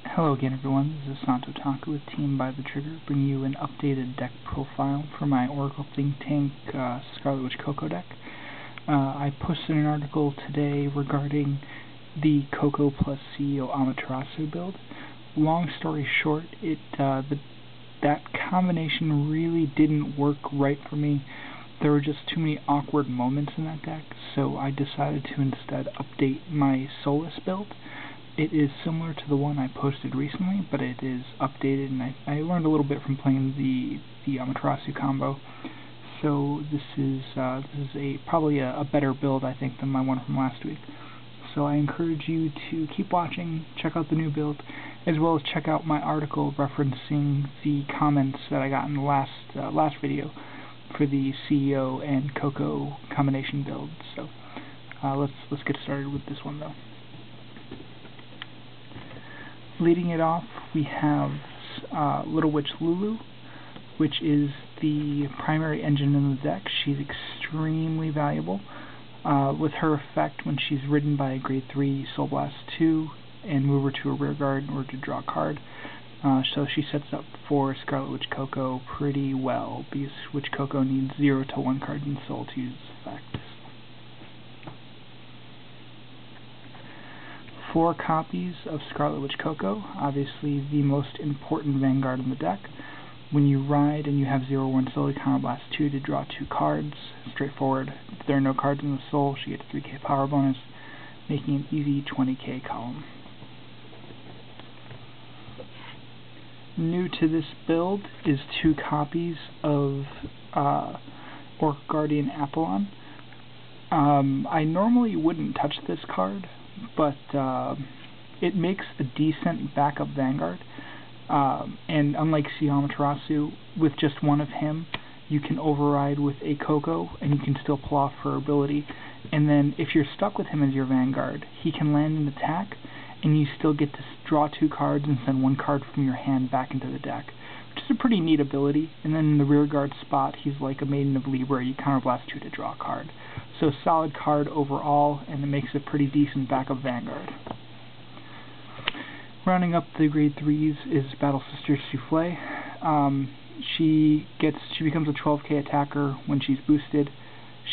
Hello again everyone, this is Santotaku with Team by the Trigger, bringing you an updated deck profile for my Oracle Think Tank Scarlet Witch Coco deck. I posted an article today regarding the Coco plus CEO Amaterasu build. Long story short, that combination really didn't work right for me. There were just too many awkward moments in that deck, so I decided to instead update my Solus build. It is similar to the one I posted recently, but it is updated, and I learned a little bit from playing the Amaterasu combo. So this is probably a better build, I think, than my one from last week. So I encourage you to keep watching, check out the new build, as well as check out my article referencing the comments that I got in the last video for the CEO and Coco combination build. So let's get started with this one though. Leading it off, we have Little Witch Lulu, which is the primary engine in the deck. She's extremely valuable. With her effect, when she's ridden by a grade 3 Soul Blast 2 and move her to a rear guard in order to draw a card. So she sets up for Scarlet Witch Coco pretty well, because Witch Coco needs 0 to 1 cards in Soul to use this effect. 4 copies of Scarlet Witch Coco, obviously the most important Vanguard in the deck. When you ride and you have 0/1 Soul, you counterblast 2 to draw 2 cards. Straightforward. If there are no cards in the Soul, she gets 3k power bonus, making an easy 20k column. New to this build is 2 copies of Orc Guardian Apollon. I normally wouldn't touch this card, but it makes a decent backup Vanguard, and unlike Amaterasu, with just one of him, you can override with a Coco, and you can still pull off her ability, and then if you're stuck with him as your Vanguard, he can land an attack, and you still get to draw 2 cards and send 1 card from your hand back into the deck, which is a pretty neat ability. And then in the rear guard spot, he's like a Maiden of Libra, you counterblast 2 to draw a card. So solid card overall, and it makes a pretty decent backup Vanguard. Rounding up the grade 3s is Battle Sister Souffle. She becomes a 12k attacker when she's boosted.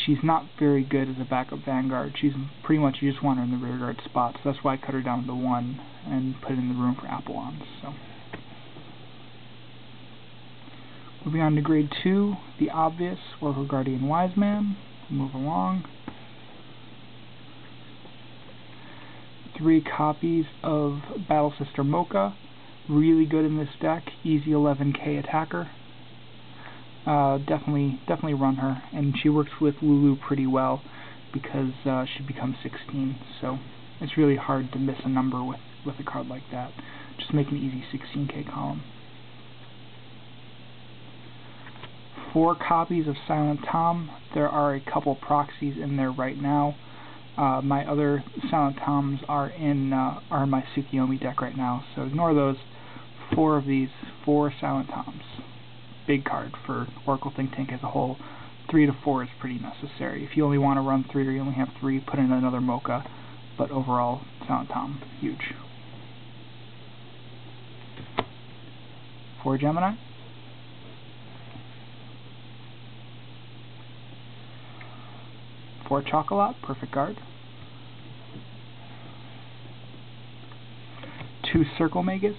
She's not very good as a backup Vanguard. She's pretty much, you just want her in the rear guard spot, so that's why I cut her down to 1 and put it in the room for Apollons. So. Moving on to grade 2, the obvious, Oracle Guardian Wise Man. Move along. 3 copies of Battle Sister Mocha, really good in this deck, easy 11k attacker. Definitely run her, and she works with Lulu pretty well because she becomes 16, so it's really hard to miss a number with a card like that. Just make an easy 16k column. 4 copies of Silent Tom. There are a couple proxies in there right now. My other Silent Toms are in my Tsukiyomi deck right now, so ignore those. 4 of these, 4 Silent Toms. Big card for Oracle Think Tank as a whole. 3 to 4 is pretty necessary. If you only want to run 3 or you only have 3, put in another Mocha, but overall, Silent Tom, huge. 4 Gemini. 4 Chocolat, perfect card. 2 Circle Magus.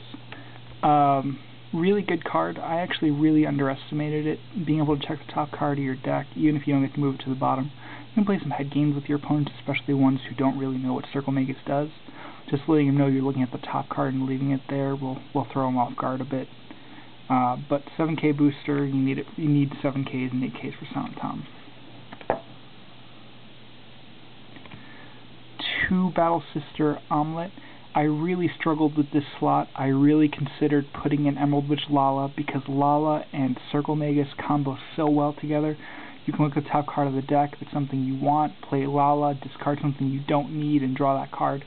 Really good card. I actually really underestimated it. Being able to check the top card of your deck, even if you don't get to move it to the bottom. You can play some head games with your opponents, especially ones who don't really know what Circle Magus does. Just letting them know you're looking at the top card and leaving it there will throw them off guard a bit. But 7k booster, you need 7ks and 8ks for Silent Tom. 2 Battle Sister Omelette. I really struggled with this slot. I really considered putting in Emerald Witch Lala because Lala and Circle Magus combo so well together. You can look at the top card of the deck. If it's something you want, play Lala, discard something you don't need, and draw that card.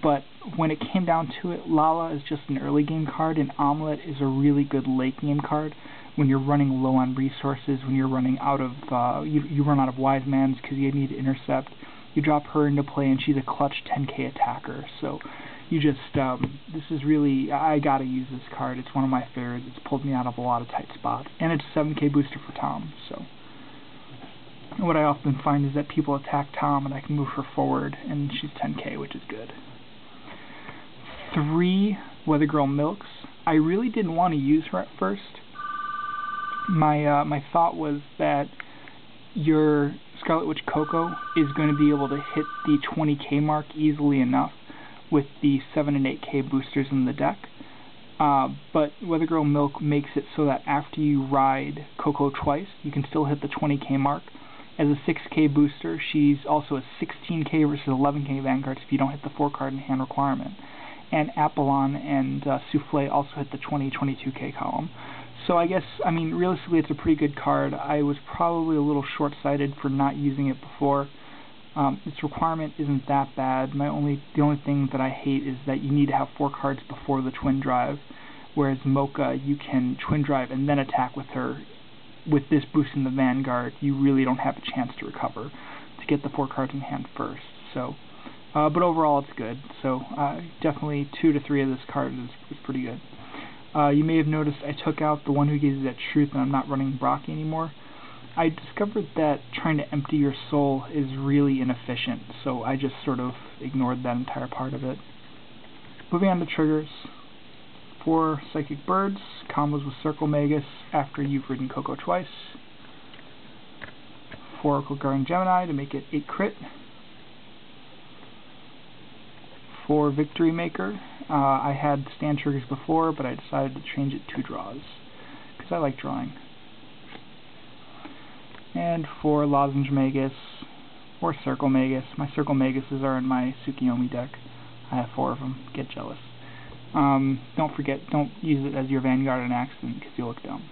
But when it came down to it, Lala is just an early game card, and Omelette is a really good late game card when you're running low on resources, when you're running out of, you run out of Wise Mans because you need to intercept. You drop her into play, and she's a clutch 10k attacker. So you just, this is really, I gotta use this card. It's one of my favorites. It's pulled me out of a lot of tight spots. And it's a 7k booster for Tom, so. What I often find is that people attack Tom and I can move her forward, and she's 10k, which is good. 3 Weather Girl Milks. I really didn't want to use her at first. My thought was that your Scarlet Witch Coco is going to be able to hit the 20k mark easily enough with the 7 and 8k boosters in the deck. But Weather Girl Milk makes it so that after you ride Coco twice, you can still hit the 20k mark. As a 6k booster, she's also a 16k versus 11k Vanguard if you don't hit the 4-card in hand requirement. And Apollon and Souffle also hit the 20-22k column. So I guess, I mean, realistically it's a pretty good card. I was probably a little short-sighted for not using it before. Its requirement isn't that bad. The only thing that I hate is that you need to have 4 cards before the Twin Drive, whereas Mocha, you can Twin Drive and then attack with her. With this boost in the Vanguard, you really don't have a chance to recover to get the 4 cards in hand first. So, but overall it's good. So definitely 2 to 3 of this card is pretty good. You may have noticed I took out the one who gives you that truth, and I'm not running Brocky anymore. I discovered that trying to empty your soul is really inefficient, so I just sort of ignored that entire part of it. Moving on to triggers. 4 Psychic Birds, combos with Circle Magus after you've ridden Coco twice. 4 Oracle Guardian Gemini to make it 8 crit. 4 Victory Maker. I had stand triggers before, but I decided to change it to draws, because I like drawing. And 4 Lozenge Magus, or Circle Magus. My Circle Maguses are in my Tsukiyomi deck. I have 4 of them. Get jealous. Don't forget, don't use it as your Vanguard on accident, because you'll look dumb.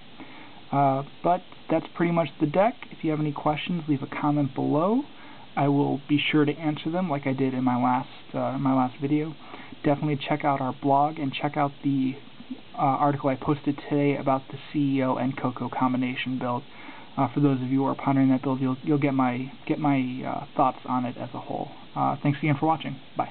But that's pretty much the deck. If you have any questions, leave a comment below. I will be sure to answer them like I did in my last video. Definitely check out our blog and check out the article I posted today about the CEO and Coco combination build. For those of you who are pondering that build, you'll get my thoughts on it as a whole. Thanks again for watching. Bye.